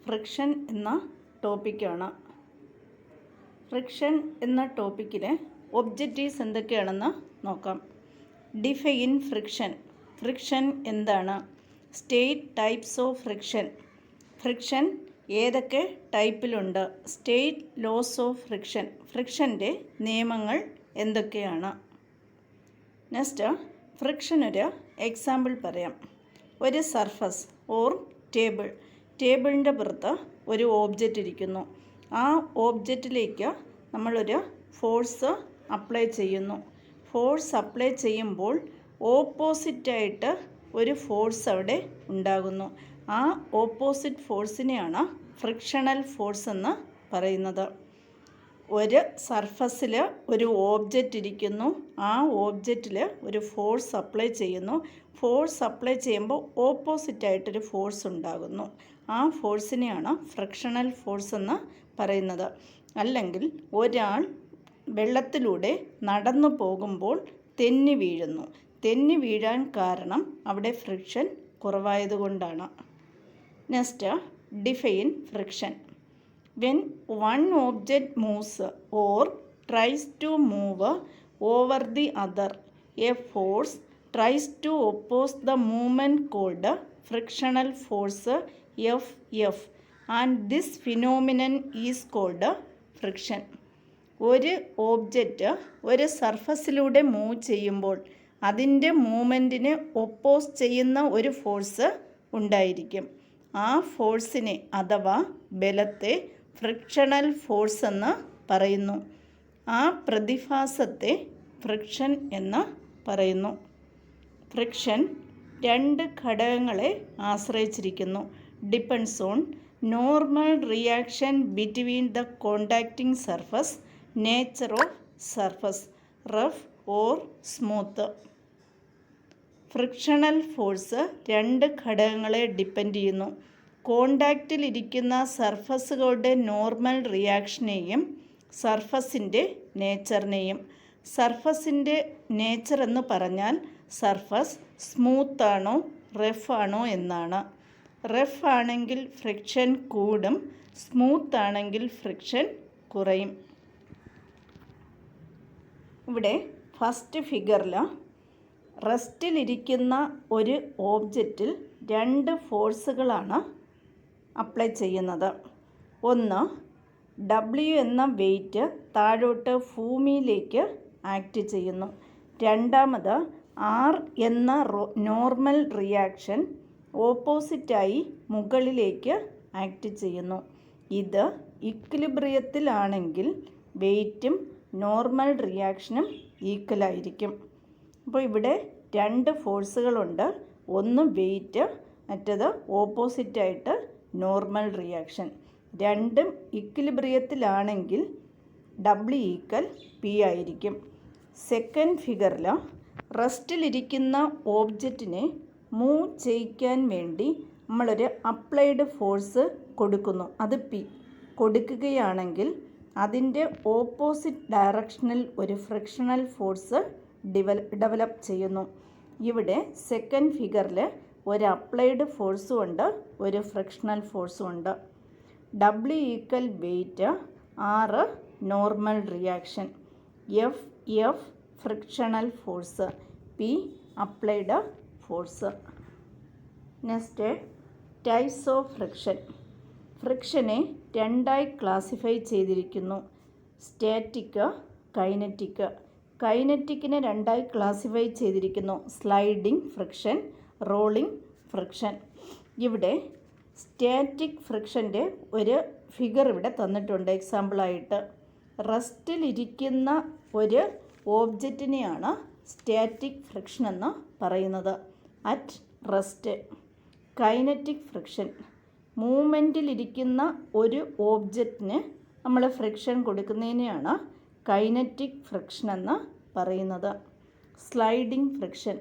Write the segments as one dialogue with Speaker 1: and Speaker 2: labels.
Speaker 1: Friction എന്ന ടോപ്പിക്കാണ്. Friction എന്ന ടോപ്പിക്കിലെ ഒബ്ജക്റ്റീവ്സ് എന്തൊക്കെയാണെന്ന് നോക്കാം. Define friction. ഫ്രിക്ഷൻ എന്താണ്? State types of friction. Friction ഏതൊക്കെ ടൈപ്പിലുണ്ട്? State laws of friction. ഫ്രിക്ഷൻ്റെ നിയമങ്ങൾ എന്തൊക്കെയാണ്? നെക്സ്റ്റ്, ഫ്രിക്ഷൻ ഒരു എക്സാമ്പിൾ പറയാം. ഒരു സർഫസ് ഓർ ടേബിൾ. ടേബിളിൻ്റെ പുറത്ത് ഒരു ഓബ്ജക്റ്റ് ഇരിക്കുന്നു. ആ ഓബ്ജക്റ്റിലേക്ക് നമ്മളൊരു ഫോഴ്സ് അപ്ലൈ ചെയ്യുന്നു. ഫോഴ്സ് അപ്ലൈ ചെയ്യുമ്പോൾ ഓപ്പോസിറ്റായിട്ട് ഒരു ഫോഴ്സ് അവിടെ ഉണ്ടാകുന്നു. ആ ഓപ്പോസിറ്റ് ഫോഴ്സിനെയാണ് ഫ്രിക്ഷണൽ ഫോഴ്സ് എന്ന് പറയുന്നത്. ഒരു സർഫസിൽ ഒരു ഓബ്ജക്റ്റ് ഇരിക്കുന്നു. ആ ഓബ്ജക്റ്റിൽ ഒരു ഫോഴ്സ് അപ്ലൈ ചെയ്യുന്നു. ഫോഴ്സ് അപ്ലൈ ചെയ്യുമ്പോൾ ഓപ്പോസിറ്റായിട്ടൊരു ഫോഴ്സ് ഉണ്ടാകുന്നു. ആ ഫോഴ്സിനെയാണ് ഫ്രിക്ഷണൽ ഫോഴ്സ് എന്ന് പറയുന്നത്. അല്ലെങ്കിൽ ഒരാൾ വെള്ളത്തിലൂടെ നടന്നു പോകുമ്പോൾ തെന്നി വീഴുന്നു. തെന്നി വീഴാൻ കാരണം അവിടെ ഫ്രിക്ഷൻ കുറവായതുകൊണ്ടാണ്. Next, define friction. When one object moves or tries to move over the other, a force tries to oppose the movement called frictional force F, and this phenomenon is called friction. ഒരു object ഒരു സർഫസിലൂടെ move ചെയ്യുമ്പോൾ അതിൻ്റെ മൂവ്മെൻറ്റിനെ oppose ചെയ്യുന്ന ഒരു force ഉണ്ടായിരിക്കും. ആ ഫോഴ്സിനെ അഥവാ ബലത്തെ ഫ്രിക്ഷണൽ ഫോഴ്സ് എന്ന് പറയുന്നു. ആ പ്രതിഭാസത്തെ ഫ്രിക്ഷൻ എന്ന് പറയുന്നു. ഫ്രിക്ഷൻ രണ്ട് ഘടകങ്ങളെ ആശ്രയിച്ചിരിക്കുന്നു. Depends on normal reaction between the contacting surface, nature of surface, rough or smooth. Frictional force രണ്ട് ഘടകങ്ങളെ ഡിപ്പെൻഡ് ചെയ്യുന്നു. കോണ്ടാക്റ്റിലിരിക്കുന്ന സർഫസുകളുടെ നോർമൽ റിയാക്ഷനെയും സർഫസിൻ്റെ നേച്ചറിനെയും. സർഫസിൻ്റെ നേച്ചർ എന്ന് പറഞ്ഞാൽ സർഫസ് സ്മൂത്താണോ റഫാണോ എന്നാണ്. റഫ് ആണെങ്കിൽ ഫ്രിക്ഷൻ കൂടും, സ്മൂത്ത് ആണെങ്കിൽ ഫ്രിക്ഷൻ കുറയും. ഇവിടെ ഫസ്റ്റ് ഫിഗറിൽ റെസ്റ്റിലിരിക്കുന്ന ഒരു ഓബ്ജക്റ്റിൽ രണ്ട് ഫോഴ്സുകളാണ് അപ്ലൈ ചെയ്യുന്നത്. ഒന്ന്, W എന്ന വെയിറ്റ് താഴോട്ട് ഭൂമിയിലേക്ക് ആക്ട് ചെയ്യുന്നു. രണ്ടാമത് R എന്ന നോർമൽ റിയാക്ഷൻ ഓപ്പോസിറ്റായി മുകളിലേക്ക് ആക്ട് ചെയ്യുന്നു. ഇത് ഇക്വിലിബ്രിയത്തിലാണെങ്കിൽ വെയിറ്റും നോർമൽ റിയാക്ഷനും ഈക്വലായിരിക്കും. അപ്പോൾ ഇവിടെ രണ്ട് ഫോഴ്സുകളുണ്ട്. ഒന്ന് വെയിറ്റ്, മറ്റത് ഓപ്പോസിറ്റായിട്ട് നോർമൽ റിയാക്ഷൻ. രണ്ടും ഇക്വിലിബ്രിയത്തിലാണെങ്കിൽ W ഈക്വൽ P ആയിരിക്കും. സെക്കൻഡ് ഫിഗറിൽ റെസ്റ്റിലിരിക്കുന്ന ഓബ്ജക്റ്റിനെ മൂവ് ചെയ്യിക്കാൻ വേണ്ടി നമ്മളൊരു അപ്ലൈഡ് ഫോഴ്സ് കൊടുക്കുന്നു. അത് P കൊടുക്കുകയാണെങ്കിൽ അതിൻ്റെ ഓപ്പോസിറ്റ് ഡയറക്ഷനിൽ ഒരു ഫ്രിക്ഷണൽ ഫോഴ്സ് ഡെവലപ്പ് ചെയ്യുന്നു. ഇവിടെ സെക്കൻഡ് ഫിഗറിൽ ഒരു അപ്ലൈഡ് ഫോഴ്സും ഉണ്ട്, ഒരു ഫ്രിക്ഷണൽ ഫോഴ്സും ഉണ്ട്. W equal weight, R normal reaction, F frictional force, P applied force. Next, types of friction. ഫ്രിക്ഷനെ രണ്ടായി ക്ലാസിഫൈ ചെയ്തിരിക്കുന്നു. Static, kinetic. കൈനറ്റിക്കിനെ രണ്ടായി ക്ലാസിഫൈ ചെയ്തിരിക്കുന്നു. Sliding friction, rolling friction. ഇവിടെ സ്റ്റാറ്റിക് ഫ്രിക്ഷൻ്റെ ഒരു ഫിഗർ ഇവിടെ തന്നിട്ടുണ്ട് എക്സാമ്പിളായിട്ട്. റെസ്റ്റിലിരിക്കുന്ന ഒരു ഓബ്ജക്റ്റിനെയാണ് സ്റ്റാറ്റിക് ഫ്രിക്ഷൻ എന്ന് പറയുന്നത്. At rest. കൈനറ്റിക് ഫ്രിക്ഷൻ, മൂവ്മെൻറ്റിലിരിക്കുന്ന ഒരു ഓബ്ജക്റ്റിന് നമ്മൾ ഫ്രിക്ഷൻ കൊടുക്കുന്നതിനെയാണ് കൈനറ്റിക് ഫ്രിക്ഷൻ എന്ന് പറയുന്നത്. സ്ലൈഡിംഗ് ഫ്രിക്ഷൻ,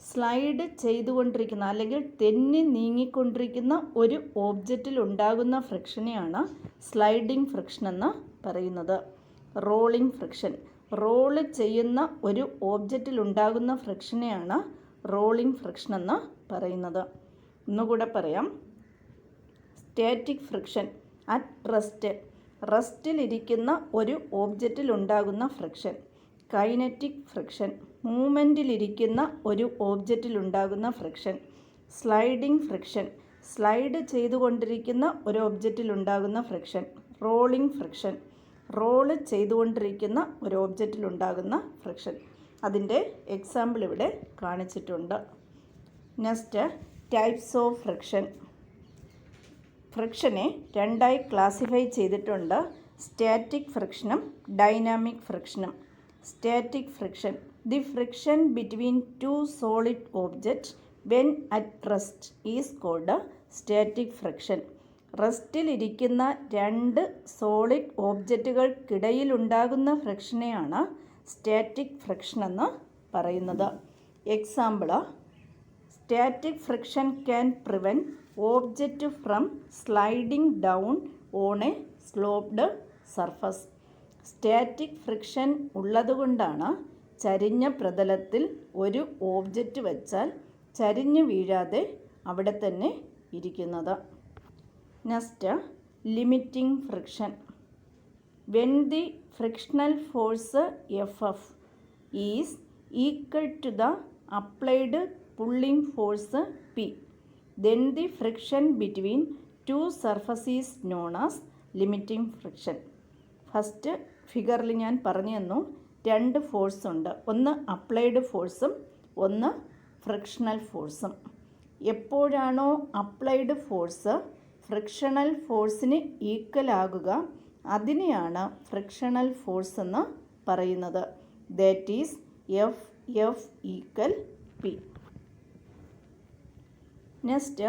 Speaker 1: സ്ലൈഡ് ചെയ്തുകൊണ്ടിരിക്കുന്ന അല്ലെങ്കിൽ തെന്നി നീങ്ങിക്കൊണ്ടിരിക്കുന്ന ഒരു ഓബ്ജക്റ്റിൽ ഉണ്ടാകുന്ന ഫ്രിക്ഷനെയാണ് സ്ലൈഡിംഗ് ഫ്രിക്ഷൻ എന്ന് പറയുന്നത്. റോളിംഗ് ഫ്രിക്ഷൻ, റോള് ചെയ്യുന്ന ഒരു ഓബ്ജക്റ്റിൽ ഉണ്ടാകുന്ന ഫ്രിക്ഷനെയാണ് റോളിംഗ് ഫ്രിക്ഷൻ എന്ന് പറയുന്നത്. ഒന്നുകൂടെ പറയാം. സ്റ്റാറ്റിക് ഫ്രിക്ഷൻ അറ്റ് റെസ്റ്റ്, റെസ്റ്റിലിരിക്കുന്ന ഒരു ഓബ്ജക്റ്റിൽ ഉണ്ടാകുന്ന ഫ്രിക്ഷൻ. കൈനറ്റിക് ഫ്രിക്ഷൻ, മൂവ്മെൻറ്റിലിരിക്കുന്ന ഒരു ഓബ്ജക്റ്റിൽ ഉണ്ടാകുന്ന ഫ്രിക്ഷൻ. സ്ലൈഡിംഗ് ഫ്രിക്ഷൻ, സ്ലൈഡ് ചെയ്തുകൊണ്ടിരിക്കുന്ന ഒരു ഒബ്ജക്റ്റിൽ ഉണ്ടാകുന്ന ഫ്രിക്ഷൻ. റോളിംഗ് ഫ്രിക്ഷൻ, റോള് ചെയ്തുകൊണ്ടിരിക്കുന്ന ഒരു ഒബ്ജക്റ്റിൽ ഉണ്ടാകുന്ന ഫ്രിക്ഷൻ. അതിൻ്റെ എക്സാമ്പിൾ ഇവിടെ കാണിച്ചിട്ടുണ്ട്. Next, types of friction. ഫ്രിക്ഷനെ രണ്ടായി ക്ലാസിഫൈ ചെയ്തിട്ടുണ്ട്: സ്റ്റാറ്റിക് ഫ്രിക്ഷനും ഡൈനാമിക് ഫ്രിക്ഷനും. Static friction, the friction between two solid object when at rest is called static friction. റെസ്റ്റിലിരിക്കുന്ന രണ്ട് സോളിഡ് ഓബ്ജക്റ്റുകൾക്കിടയിലുണ്ടാകുന്ന ഫ്രിക്ഷനെയാണ് സ്റ്റാറ്റിക് ഫ്രിക്ഷൻ എന്ന് പറയുന്നത്. Example: static friction can prevent object from sliding down on a sloped surface. Static friction ഉള്ളതുകൊണ്ടാണ് ചരിഞ്ഞ പ്രതലത്തിൽ ഒരു ഓബ്ജക്റ്റ് വച്ചാൽ ചരിഞ്ഞു വീഴാതെ അവിടെ തന്നെ ഇരിക്കുന്നത്. Next, limiting friction. When the frictional force F is equal to the applied pulling force P, then the friction between two surfaces is known as limiting friction. First ഫിഗറിൽ ഞാൻ പറഞ്ഞു തന്നു, രണ്ട് ഫോഴ്സ് ഉണ്ട്. ഒന്ന് അപ്ലൈഡ് ഫോഴ്സും ഒന്ന് ഫ്രിക്ഷണൽ ഫോഴ്സും. എപ്പോഴാണോ അപ്ലൈഡ് ഫോഴ്സ് ഫ്രിക്ഷണൽ ഫോഴ്സിന് ഈക്വൽ ആകുക അതിനെയാണ് ഫ്രിക്ഷണൽ ഫോഴ്സ് എന്ന് പറയുന്നത്. That is F equal P. Next,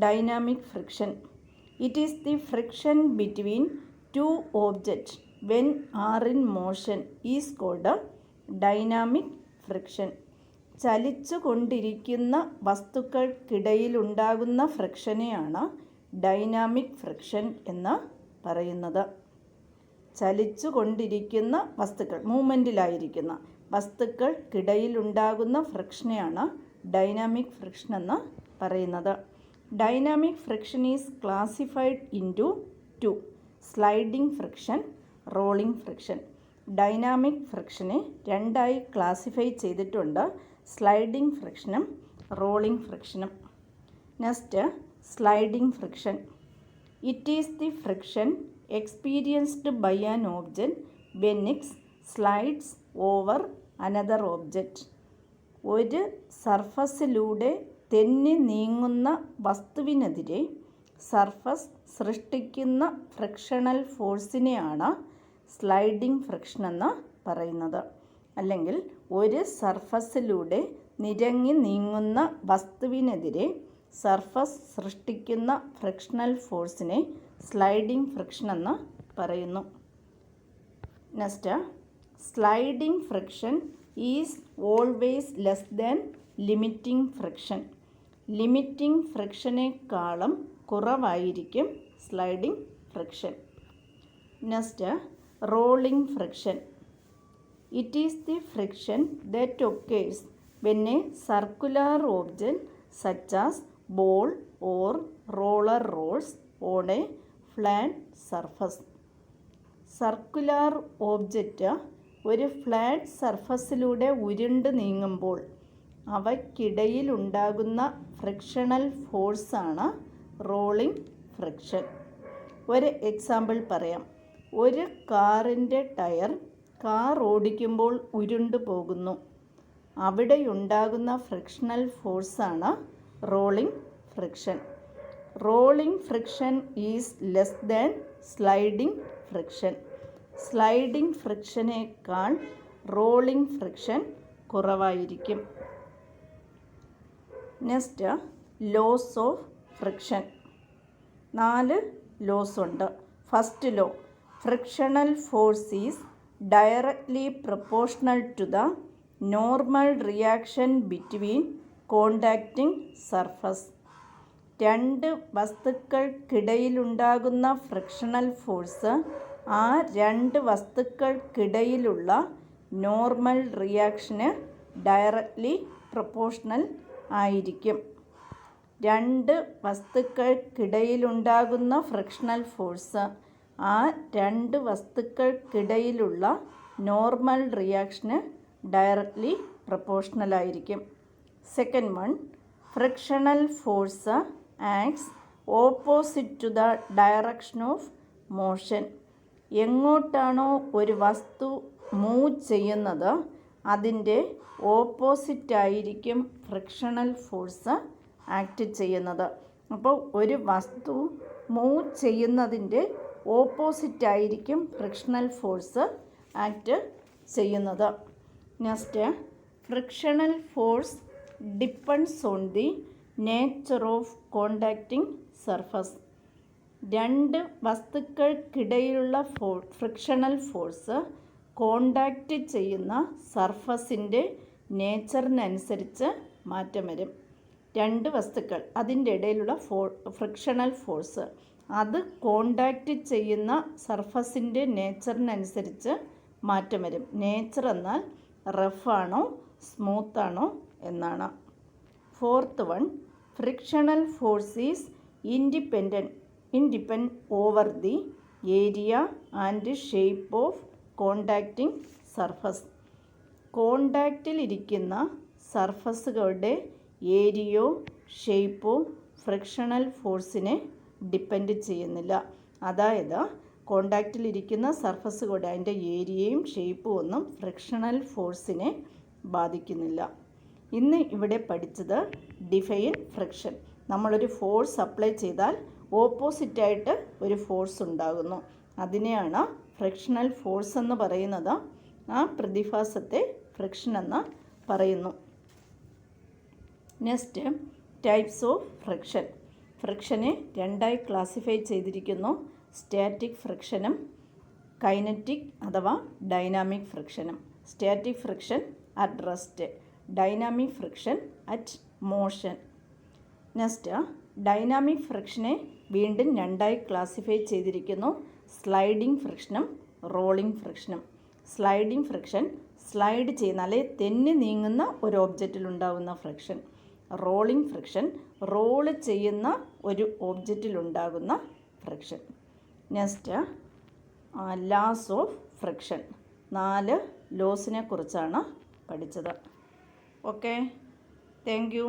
Speaker 1: dynamic friction. It is the friction between two objects when are in motion is called dynamic friction. ചലിച്ചു കൊണ്ടിരിക്കുന്ന വസ്തുക്കൾക്കിടയിലുണ്ടാകുന്ന ഫ്രിക്ഷനെയാണ് dynamic friction എന്ന് പറയുന്നത്. ചലിച്ചു കൊണ്ടിരിക്കുന്ന വസ്തുക്കൾ, മൂവ്മെൻറ്റിലായിരിക്കുന്ന വസ്തുക്കൾക്കിടയിലുണ്ടാകുന്ന ഫ്രിക്ഷനെയാണ് dynamic friction എന്ന് പറയുന്നത്. Dynamic friction is classified into two: sliding friction, rolling friction. Dynamic ഫ്രിക്ഷനെ രണ്ടായി classify ചെയ്തിട്ടുണ്ട്: സ്ലൈഡിംഗ് ഫ്രിക്ഷനും റോളിംഗ് ഫ്രിക്ഷനും. Next, sliding friction. It is the friction experienced by an object when it slides over another object. ഒരു സർഫസിലൂടെ തെന്നി നീങ്ങുന്ന വസ്തുവിനെതിരെ സർഫസ് സൃഷ്ടിക്കുന്ന ഫ്രിക്ഷണൽ ഫോഴ്സിനെയാണ് സ്ലൈഡിംഗ് ഫ്രിക്ഷൻ എന്ന് പറയുന്നത്. അല്ലെങ്കിൽ ഒരു സർഫസിലൂടെ നിരങ്ങി നീങ്ങുന്ന വസ്തുവിനെതിരെ സർഫസ് സൃഷ്ടിക്കുന്ന ഫ്രിക്ഷണൽ ഫോഴ്സിനെ സ്ലൈഡിംഗ് ഫ്രിക്ഷൻ എന്ന് പറയുന്നു. Next, sliding friction is always less than limiting friction. Limiting ഫ്രിക്ഷനേക്കാളും കുറവായിരിക്കും sliding friction. Next, rolling friction. It is the friction that occurs when a circular object such as ball or roller rolls on a flat surface. Circular object ഒരു flat സർഫസിലൂടെ ഉരുണ്ട് നീങ്ങുമ്പോൾ അവയ്ക്കിടയിലുണ്ടാകുന്ന frictional ഫോഴ്സാണ് rolling friction. ഒരു example പറയാം. ഒരു കാറിൻ്റെ ടയർ കാർ ഓടിക്കുമ്പോൾ ഉരുണ്ടു പോകുന്നു. അവിടെയുണ്ടാകുന്ന ഫ്രിക്ഷണൽ ഫോഴ്സാണ് rolling friction. Rolling friction is less than sliding friction. Sliding ഫ്രിക്ഷനേക്കാൾ rolling friction കുറവായിരിക്കും. Next, laws of friction. 4 laws ഉണ്ട്. First law: frictional force is directly proportional to the normal reaction between contacting surface. രണ്ട് വസ്തുക്കൾക്കിടയിലുണ്ടാകുന്ന frictional force ആ രണ്ട് വസ്തുക്കൾക്കിടയിലുള്ള normal റിയാക്ഷന് directly proportional ആയിരിക്കും. രണ്ട് വസ്തുക്കൾക്കിടയിലുണ്ടാകുന്ന ഫ്രിക്ഷണൽ ഫോഴ്സ് ആ രണ്ട് വസ്തുക്കൾക്കിടയിലുള്ള നോർമൽ റിയാക്ഷന് ഡയറക്റ്റ്ലി പ്രൊപ്പോർഷണൽ ആയിരിക്കും. Second one, frictional force acts opposite to the direction of motion. എങ്ങോട്ടാണോ ഒരു വസ്തു മൂവ് ചെയ്യുന്നത് അതിൻ്റെ ഓപ്പോസിറ്റായിരിക്കും ഫ്രിക്ഷണൽ ഫോഴ്സ് ആക്ട് ചെയ്യുന്നത്. അപ്പോൾ ഒരു വസ്തു മൂവ് ചെയ്യുന്നതിൻ്റെ ഓപ്പോസിറ്റായിരിക്കും ഫ്രിക്ഷണൽ ഫോഴ്സ് ആക്ട് ചെയ്യുന്നത്. Next, frictional force depends on the nature of contacting surface. രണ്ട് വസ്തുക്കൾക്കിടയിലുള്ള ഫ്രിക്ഷണൽ ഫോഴ്സ് കോണ്ടാക്റ്റ് ചെയ്യുന്ന സർഫസിൻ്റെ നേച്ചറിനനുസരിച്ച് മാറ്റം വരും. രണ്ട് വസ്തുക്കൾ അതിൻ്റെ ഇടയിലുള്ള ഫ്രിക്ഷണൽ ഫോഴ്സ് അത് കോണ്ടാക്റ്റ് ചെയ്യുന്ന സർഫസിൻ്റെ നേച്ചറിനനുസരിച്ച് മാറ്റം വരും. നേച്ചർ എന്നാൽ റഫാണോ സ്മൂത്താണോ എന്നാണ്. Fourth one, frictional force is independent over the area and shape of contacting surface. കോണ്ടാക്റ്റിലിരിക്കുന്ന സർഫസുകളുടെ ഏരിയയോ ഷേപ്പോ ഫ്രിക്ഷണൽ ഫോഴ്സിനെ ഡിപ്പെൻഡ് ചെയ്യുന്നില്ല. അതായത് കോണ്ടാക്റ്റിലിരിക്കുന്ന സർഫസുകളുടെ അതിൻ്റെ ഏരിയയും ഷേപ്പും ഒന്നും ഫ്രിക്ഷണൽ ഫോഴ്സിനെ ബാധിക്കുന്നില്ല. ഇന്ന് ഇവിടെ പഠിച്ചത് ഡിഫൈൻ ഫ്രിക്ഷൻ. നമ്മളൊരു ഫോഴ്സ് അപ്ലൈ ചെയ്താൽ ഓപ്പോസിറ്റായിട്ട് ഒരു ഫോഴ്സ് ഉണ്ടാകുന്നു. അതിനെയാണ് ഫ്രിക്ഷണൽ ഫോഴ്സ് എന്ന് പറയുന്നത്. ആ പ്രതിഭാസത്തെ ഫ്രിക്ഷൻ എന്ന് പറയുന്നു. Next, types of friction. ഫ്രിക്ഷനെ രണ്ടായി ക്ലാസിഫൈ ചെയ്തിരിക്കുന്നു. സ്റ്റാറ്റിക് ഫ്രിക്ഷനും കൈനറ്റിക് അഥവാ ഡൈനാമിക് ഫ്രിക്ഷനും. Static friction at rest, dynamic friction at motion. Next, dynamic ഫ്രിക്ഷനെ വീണ്ടും രണ്ടായി ക്ലാസിഫൈ ചെയ്തിരിക്കുന്നു. സ്ലൈഡിംഗ് ഫ്രിക്ഷനും റോളിംഗ് ഫ്രിക്ഷനും. സ്ലൈഡിംഗ് ഫ്രിക്ഷൻ സ്ലൈഡ് ചെയ്യുന്ന അല്ലെങ്കിൽ തെന്നി നീങ്ങുന്ന ഒരു ഒബ്ജക്റ്റിലുണ്ടാകുന്ന ഫ്രിക്ഷൻ. റോളിംഗ് ഫ്രിക്ഷൻ റോള് ചെയ്യുന്ന ഒരു ഒബ്ജക്റ്റിലുണ്ടാകുന്ന friction. Next, laws of friction. 4 ലോസിനെ കുറിച്ചാണ് പഠിച്ചത്. Okay, thank U.